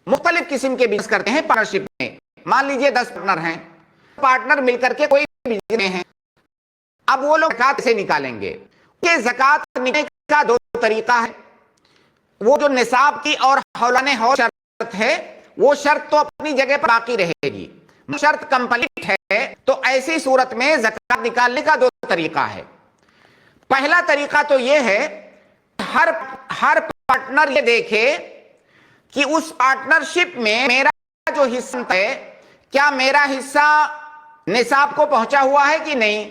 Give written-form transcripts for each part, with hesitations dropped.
مختلف قسم کے بزنس کرتے ہیں پارٹنرشپ میں. مان لیجئے 10 پارٹنر ہیں, پارٹنر مل کر کے کوئی بزنس میں ہیں. اب وہ لوگ زکات سے نکالیں گے. کہ زکات نکالنے کا دو طریقہ ہے. وہ جو نصاب کی اور حولانہ حول شرط ہے وہ شرط تو اپنی جگہ پر باقی رہے گی. شرط کمپلیٹ ہے تو ایسی صورت میں زکات نکالنے کا دو طریقہ ہے. پہلا طریقہ تو یہ ہے ہر پارٹنر یہ دیکھے کہ اس پارٹنرشپ میں میرا جو حصہ ہے کیا میرا حصہ نصاب کو پہنچا ہوا ہے کہ نہیں.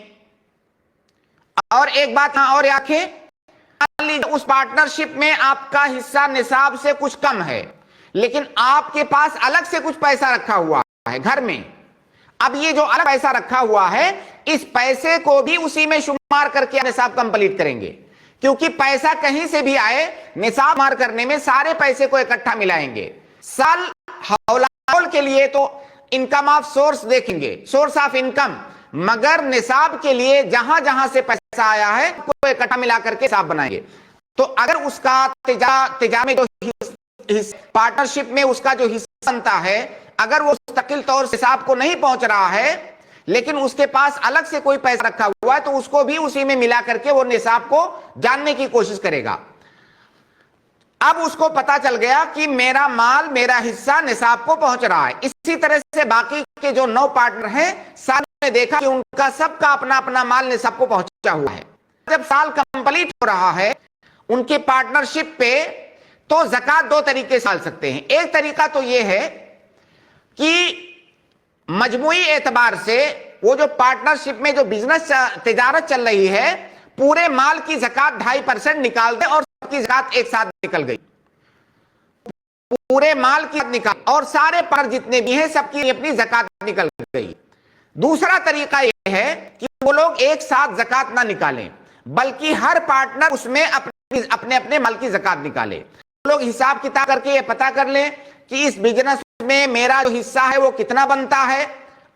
اور ایک بات اور آنکھیں, اس پارٹنرشپ میں آپ کا حصہ نصاب سے کچھ کم ہے لیکن آپ کے پاس الگ سے کچھ پیسہ رکھا ہوا ہے گھر میں. اب یہ جو الگ پیسہ رکھا ہوا ہے اس پیسے کو بھی اسی میں شمار کر کے نصاب کمپلیٹ کریں گے, کیونکہ پیسہ کہیں سے بھی آئے نصاب مار کرنے میں سارے پیسے کو اکٹھا ملائیں گے. سال حول کے لیے تو انکم آف سورس دیکھیں گے, سورس آف انکم, مگر نصاب کے لیے جہاں جہاں سے پیسہ آیا ہے کو اکٹھا ملا کر کے حساب بنائیں گے. تو اگر اس کا تجارت میں جو پارٹنرشپ میں اس کا جو حصہ بنتا ہے اگر وہ مستقل طور سے نصاب کو نہیں پہنچ رہا ہے لیکن اس کے پاس الگ سے کوئی پیسہ رکھا ہوا ہے تو اس کو بھی اسی میں ملا کر کے وہ نصاب کو جاننے کی کوشش کرے گا. اب اس کو پتا چل گیا کہ میرا مال میرا حصہ نصاب کو پہنچ رہا ہے. اسی طرح سے باقی کے جو 9 پارٹنر ہیں سارے نے دیکھا کہ ان کا سب کا اپنا اپنا مال نصاب کو پہنچا ہوا ہے. جب سال کمپلیٹ ہو رہا ہے ان کے پارٹنرشپ پہ تو زکات دو طریقے سے ڈال سکتے ہیں. ایک طریقہ تو یہ ہے کہ مجموعی اعتبار سے وہ جو پارٹنرشپ میں جو بزنس تجارت چل رہی ہے پورے مال کی زکات 2.5% نکال دے اور سب کی زکات ایک ساتھ نکل گئی, پورے مال کی نکال اور سارے پر جتنے بھی ہیں سب کی اپنی زکات نکل گئی. دوسرا طریقہ یہ ہے کہ وہ لوگ ایک ساتھ زکات نہ نکالیں بلکہ ہر پارٹنر اس میں اپنے اپنے مال کی زکات نکالے. لوگ حساب کتاب کر کے یہ پتا کر لیں کہ اس بزنس میں میرا جو حصہ ہے وہ کتنا بنتا ہے,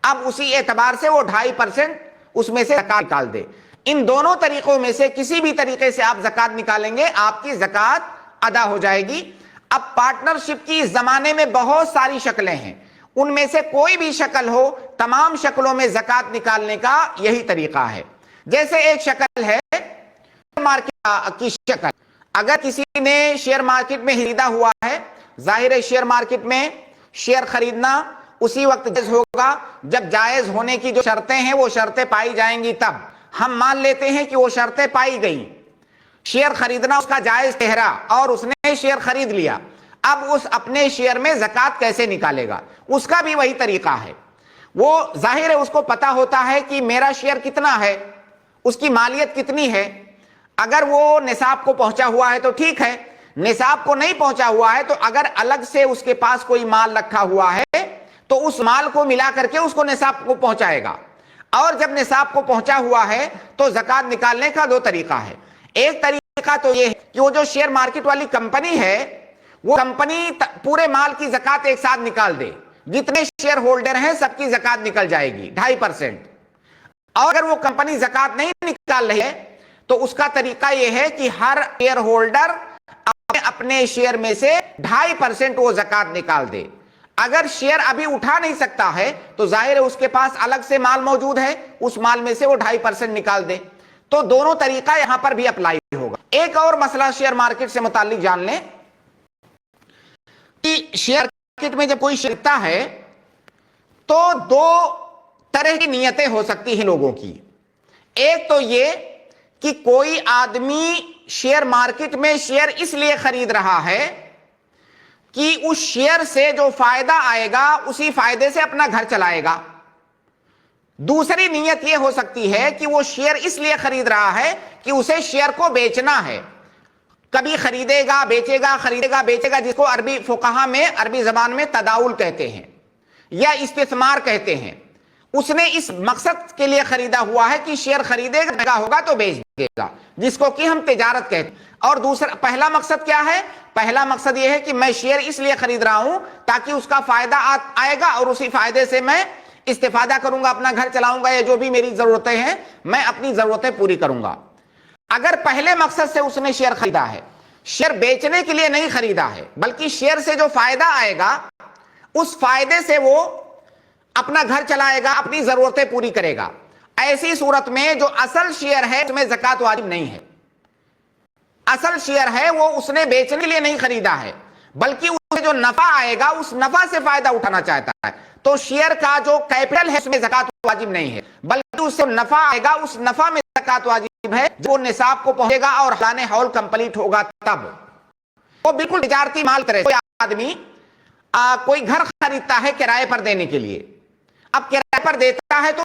اب اسی اعتبار سے وہ 2.5% اس میں سے زکات نکال دے. ان دونوں طریقوں میں سے کسی بھی طریقے سے آپ زکات نکالیں گے آپ کی زکات ادا ہو جائے گی. اب پارٹنرشپ کی اس زمانے میں بہت ساری شکلیں ہیں, ان میں سے کوئی بھی شکل ہو تمام شکلوں میں زکات نکالنے کا یہی طریقہ ہے. جیسے ایک شکل ہے مارکیٹ کی شکل, اگر کسی نے شیئر مارکیٹ میں خریدا ہوا ہے, ظاہر ہے شیئر مارکیٹ میں شیئر خریدنا اسی وقت جائز ہوگا جب جائز ہونے کی جو شرطیں ہیں وہ شرطیں پائی جائیں گی. تب ہم مان لیتے ہیں کہ وہ شرطیں پائی گئیں, شیئر خریدنا اس کا جائز ٹھہرا اور اس نے شیئر خرید لیا. اب اس اپنے شیئر میں زکات کیسے نکالے گا, اس کا بھی وہی طریقہ ہے. وہ ظاہر ہے اس کو پتا ہوتا ہے کہ میرا شیئر کتنا ہے, اس کی مالیت کتنی ہے. اگر وہ نصاب کو پہنچا ہوا ہے تو ٹھیک ہے, نصاب کو نہیں پہنچا ہوا ہے تو اگر الگ سے اس کے پاس کوئی مال رکھا ہوا ہے تو اس مال کو ملا کر کے اس کو نصاب کو پہنچائے گا. اور جب نصاب کو پہنچا ہوا ہے تو زکات نکالنے کا دو طریقہ ہے. ایک طریقہ تو یہ ہے کہ وہ جو شیئر مارکیٹ والی کمپنی ہے وہ کمپنی پورے مال کی زکات ایک ساتھ نکال دے, جتنے شیئر ہولڈر ہیں سب کی زکات نکل جائے گی 2.5%. اور اگر وہ کمپنی زکات نہیں نکال رہی ہے تو اس کا طریقہ یہ ہے کہ ہر شیئر ہولڈر اپنے شیئر میں سے 2.5% وہ زکات نکال دے. اگر شیئر ابھی اٹھا نہیں سکتا ہے تو ظاہر ہے اس کے پاس الگ سے مال موجود ہے, اس مال میں سے وہ 2.5% نکال دے. تو دونوں طریقہ یہاں پر بھی اپلائی ہوگا. ایک اور مسئلہ شیئر مارکیٹ سے متعلق جان لیں کہ شیئر مارکیٹ میں جب کوئی خریدتا ہے تو دو طرح کی نیتیں ہو سکتی ہیں لوگوں کی. ایک تو یہ کہ کوئی آدمی شیئر مارکیٹ میں شیئر اس لیے خرید رہا ہے کہ اس شیئر سے جو فائدہ آئے گا اسی فائدے سے اپنا گھر چلائے گا. دوسری نیت یہ ہو سکتی ہے کہ وہ شیئر اس لیے خرید رہا ہے کہ اسے شیئر کو بیچنا ہے, کبھی خریدے گا بیچے گا خریدے گا بیچے گا, جس کو عربی فقہا میں عربی زبان میں تداول کہتے ہیں یا استثمار کہتے ہیں. اس نے اس مقصد کے لیے خریدا ہوا ہے کہ شیئر خریدے گا ہوگا تو بیچ دے گا, جس کو کہ ہم تجارت کہتے ہیں. اور دوسرا پہلا مقصد کیا ہے, پہلا مقصد یہ ہے کہ میں شیئر اس لیے خرید رہا ہوں تاکہ اس کا فائدہ آئے گا اور اسی فائدے سے میں استفادہ کروں گا, اپنا گھر چلاؤں گا, یا جو بھی میری ضرورتیں ہیں میں اپنی ضرورتیں پوری کروں گا. اگر پہلے مقصد سے اس نے شیئر خریدا ہے شیئر بیچنے کے لیے نہیں خریدا ہے، بلکہ شیئر سے جو فائدہ آئے گا اس فائدے سے وہ اپنا گھر چلائے گا، اپنی ضرورتیں پوری کرے گا. ایسی صورت میں جو اصل شیئر ہے اس میں زکوٰۃ واجب نہیں ہے. اصل شیئر ہے وہ اس نے بیچنے کے لیے نہیں خریدا ہے، بلکہ اسے جو نفع آئے گا اس نفع سے فائدہ اٹھانا چاہتا ہے. تو شیئر کا جو کیپٹل ہے اس میں زکوٰۃ واجب نہیں ہے، بلکہ اس سے نفع آئے گا اس نفع میں زکوٰۃ واجب ہے جو نصاب کو پہنچے گا اور حولانِ حول کمپلیٹ ہوگا تب. وہ بالکل تجارتی مال طرح. کوئی آدمی کوئی گھر خریدتا ہے کرائے پر دینے کے لیے، اب کرائے پر دیتا ہے تو